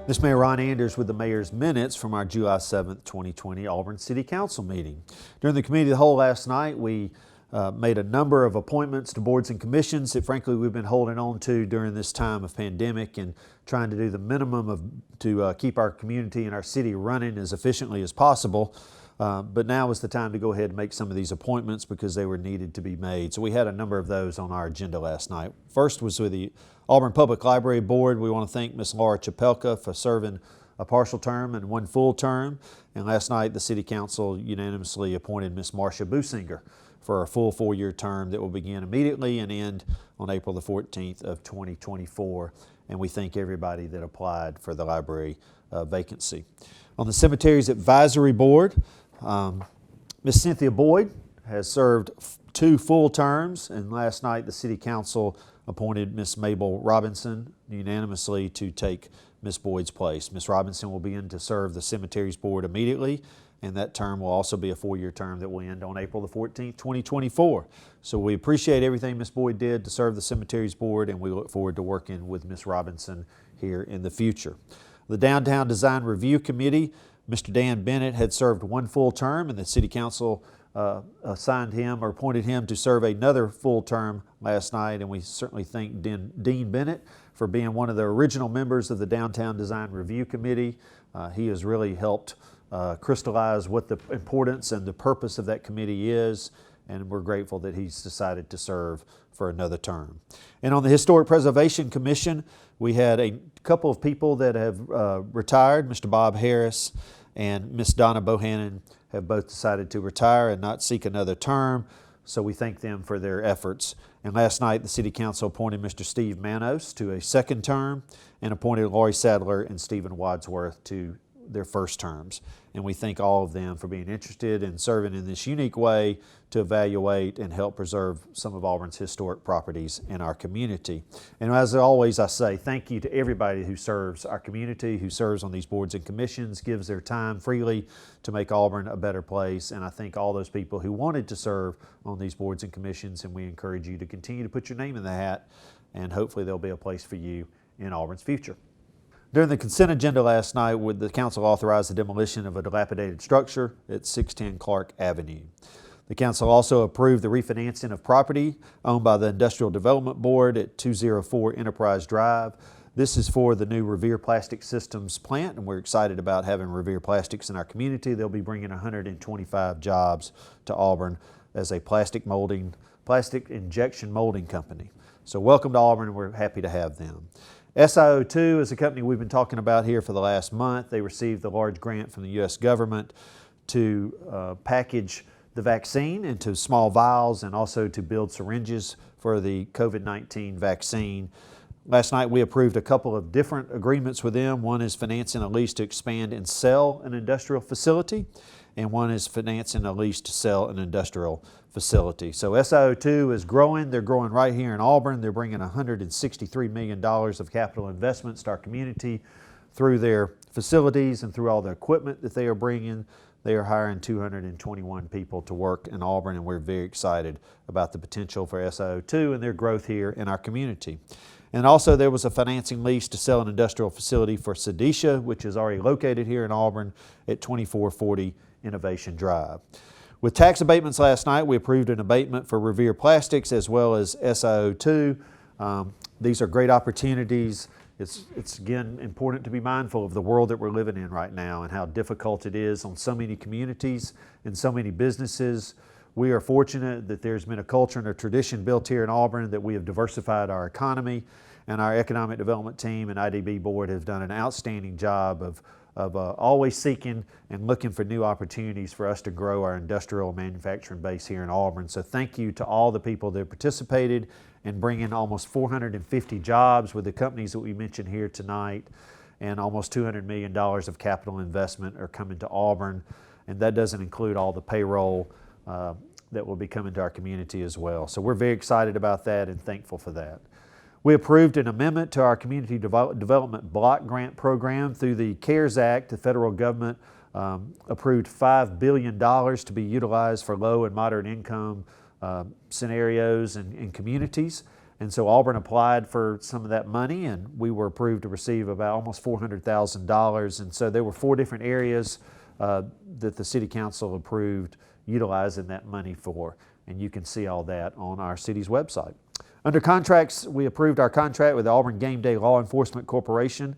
This is Mayor Ron Anders with the Mayor's Minutes from our July 7th, 2020 Auburn City Council meeting. During the Committee of the Whole last night, we made a number of appointments to boards and commissions that frankly we've been holding on to during this time of pandemic and trying to do the minimum to keep our community and our city running as efficiently as possible. But now is the time to go ahead and make some of these appointments because they were needed to be made. So we had a number of those on our agenda last night. First was with the Auburn Public Library Board. We want to thank Ms. Laura Opelika for serving a partial term and one full term. And last night the City Council unanimously appointed Ms. Marcia Buechner for a full 4-year term that will begin immediately and end on April the 14th of 2024. And we thank everybody that applied for the library vacancy. On the Cemeteries Advisory Board, Ms. Cynthia Boyd has served 2 full terms, and last night the City Council appointed Ms. Mabel Robinson unanimously to take Ms. Boyd's place. Ms. Robinson will begin to serve the Cemeteries Board immediately, and that term will also be a 4-year term that will end on April the 14th, 2024. So we appreciate everything Ms. Boyd did to serve the Cemeteries Board, and we look forward to working with Ms. Robinson here in the future. The Downtown Design Review Committee, Mr. Dan Bennett had served 1 full term, and the City Council assigned him or appointed him to serve another full term last night, and we certainly thank Dean Bennett for being one of the original members of the Downtown Design Review Committee. He has really helped crystallize what the importance and the purpose of that committee is, and we're grateful that he's decided to serve for another term. And on the Historic Preservation Commission, we had a couple of people that have retired. Mr. Bob Harris and Ms. Donna Bohannon have both decided to retire and not seek another term, so we thank them for their efforts. And last night, the City Council appointed Mr. Steve Manos to a 2nd term and appointed Laurie Sadler and Stephen Wadsworth to their 1st terms. And we thank all of them for being interested in serving in this unique way to evaluate and help preserve some of Auburn's historic properties in our community. And as always, I say thank you to everybody who serves our community, who serves on these boards and commissions, gives their time freely to make Auburn a better place. And I thank all those people who wanted to serve on these boards and commissions, and we encourage you to continue to put your name in the hat, and hopefully there'll be a place for you in Auburn's future. During the consent agenda last night, the council authorized the demolition of a dilapidated structure at 610 Clark Avenue. The council also approved the refinancing of property owned by the Industrial Development Board at 204 Enterprise Drive. This is for the new Revere Plastics Systems plant, and we're excited about having Revere Plastics in our community. They'll be bringing 125 jobs to Auburn as a plastic injection molding company. So welcome to Auburn, and we're happy to have them. SiO2 is a company we've been talking about here for the last month. They received a large grant from the U.S. government to package the vaccine into small vials and also to build syringes for the COVID-19 vaccine. Last night we approved a couple of different agreements with them. One is financing a lease to expand and sell an industrial facility, and one is financing a lease to sell an industrial facility. So SiO2 is growing. They're growing right here in Auburn. They're bringing $163 million of capital investments to our community through their facilities and through all the equipment that they are bringing. They are hiring 221 people to work in Auburn, and we're very excited about the potential for SiO2 and their growth here in our community. And also there was a financing lease to sell an industrial facility for Sedisha, which is already located here in Auburn at 2440 Innovation Drive. With tax abatements last night, we approved an abatement for Revere Plastics as well as SiO2. These are great opportunities. It's again important to be mindful of the world that we're living in right now and how difficult it is on so many communities and so many businesses. We are fortunate that there's been a culture and a tradition built here in Auburn that we have diversified our economy, and our Economic Development team and IDB board have done an outstanding job of always seeking and looking for new opportunities for us to grow our industrial manufacturing base here in Auburn. So thank you to all the people that participated in bringing almost 450 jobs with the companies that we mentioned here tonight, and almost $200 million of capital investment are coming to Auburn, and that doesn't include all the payroll that will be coming to our community as well. So we're very excited about that and thankful for that. We approved an amendment to our Community Development Block Grant Program through the CARES Act. The federal government approved $5 billion to be utilized for low and moderate income scenarios and communities. And so Auburn applied for some of that money, and we were approved to receive about almost $400,000. And so there were 4 different areas that the City Council approved utilizing that money for. And you can see all that on our city's website. Under contracts, we approved our contract with the Auburn Gameday Law Enforcement Corporation.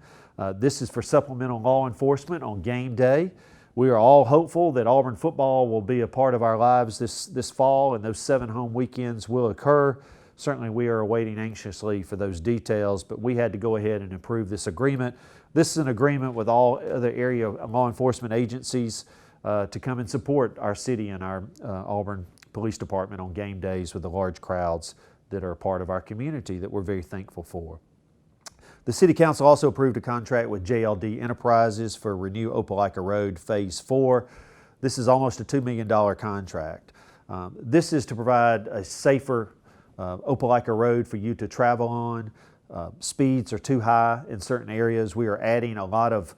This is for supplemental law enforcement on game day. We are all hopeful that Auburn football will be a part of our lives this fall, and those 7 home weekends will occur. Certainly we are awaiting anxiously for those details, but we had to go ahead and approve this agreement. This is an agreement with all other area law enforcement agencies to come and support our city and our Auburn Police Department on game days with the large crowds that are a part of our community that we're very thankful for. The City Council also approved a contract with JLD Enterprises for Renew Opelika Road Phase 4. This is almost a $2 million contract. This is to provide a safer Opelika Road for you to travel on. Speeds are too high in certain areas. We are adding a lot of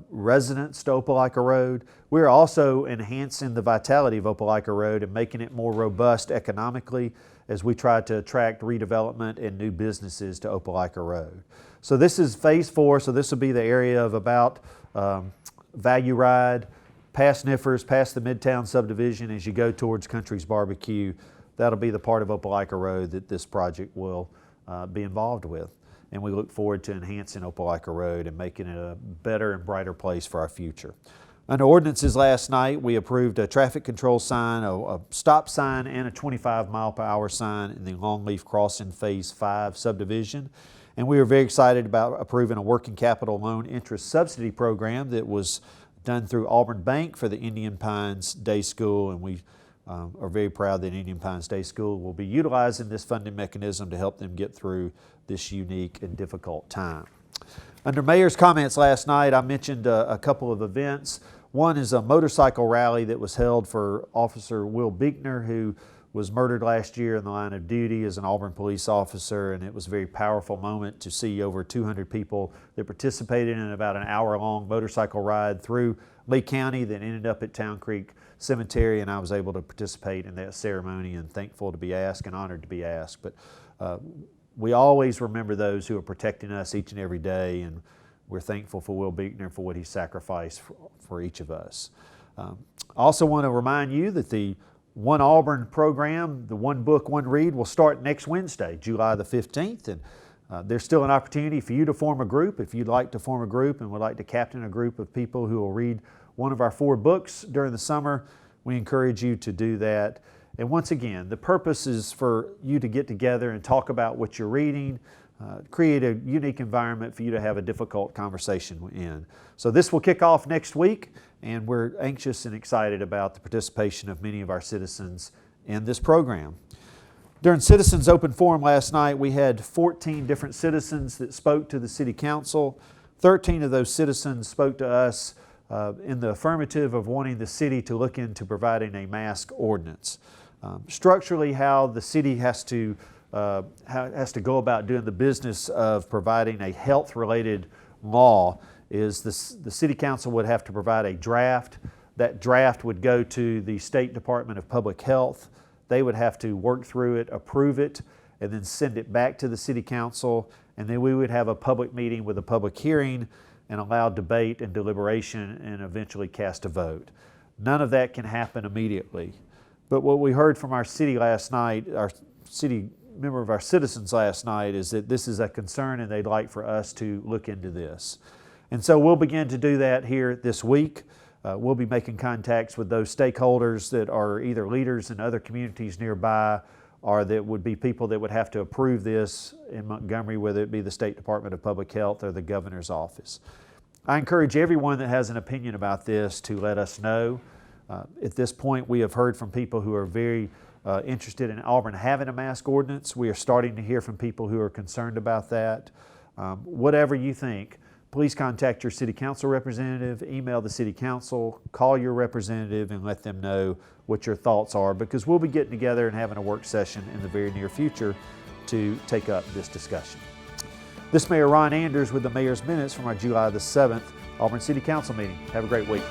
residents to Opelika Road. We are also enhancing the vitality of Opelika Road and making it more robust economically as we try to attract redevelopment and new businesses to Opelika Road. So this is Phase 4, so this will be the area of about Value Ride, past Niffers, past the Midtown subdivision as you go towards Country's Barbecue. That'll be the part of Opelika Road that this project will be involved with. And we look forward to enhancing Opelika Road and making it a better and brighter place for our future. Under ordinances last night, we approved a traffic control sign, a stop sign, and a 25-mile-per-hour sign in the Longleaf Crossing Phase 5 subdivision. And we were very excited about approving a working capital loan interest subsidy program that was done through Auburn Bank for the Indian Pines Day School, and we are very proud that Indian Pines Day School will be utilizing this funding mechanism to help them get through this unique and difficult time. Under Mayor's comments last night, I mentioned a couple of events. One is a motorcycle rally that was held for Officer Will Buechner, who was murdered last year in the line of duty as an Auburn police officer, and it was a very powerful moment to see over 200 people that participated in about an hour-long motorcycle ride through Lee County that ended up at Town Creek Cemetery, and I was able to participate in that ceremony and thankful to be asked and honored to be asked. But we always remember those who are protecting us each and every day, and we're thankful for Will Buechner for what he sacrificed for each of us. I also want to remind you that the One Auburn program, the One Book, One Read, will start next Wednesday, July the 15th. And there's still an opportunity for you to form a group. If you'd like to form a group and would like to captain a group of people who will read one of our 4 books during the summer, we encourage you to do that. And once again, the purpose is for you to get together and talk about what you're reading, create a unique environment for you to have a difficult conversation in. So this will kick off next week, and we're anxious and excited about the participation of many of our citizens in this program. During Citizens Open Forum last night, we had 14 different citizens that spoke to the City Council. 13 of those citizens spoke to us in the affirmative of wanting the city to look into providing a mask ordinance. Structurally, how the city has to go about doing the business of providing a health-related law is the City Council would have to provide a draft. That draft would go to the State Department of Public Health. They would have to work through it, approve it, and then send it back to the City Council, and then we would have a public meeting with a public hearing and allow debate and deliberation and eventually cast a vote. None of that can happen immediately. But what we heard from our city last night, our city member of our citizens last night, is that this is a concern and they'd like for us to look into this. And so we'll begin to do that here this week. We'll be making contacts with those stakeholders that are either leaders in other communities nearby or that would be people that would have to approve this in Montgomery, whether it be the State Department of Public Health or the Governor's Office. I encourage everyone that has an opinion about this to let us know. At this point, we have heard from people who are very interested in Auburn having a mask ordinance. We are starting to hear from people who are concerned about that. Whatever you think, please contact your City Council representative, email the City Council, call your representative and let them know what your thoughts are, because we'll be getting together and having a work session in the very near future to take up this discussion. This is Mayor Ron Anders with the Mayor's Minutes from our July the 7th Auburn City Council meeting. Have a great week.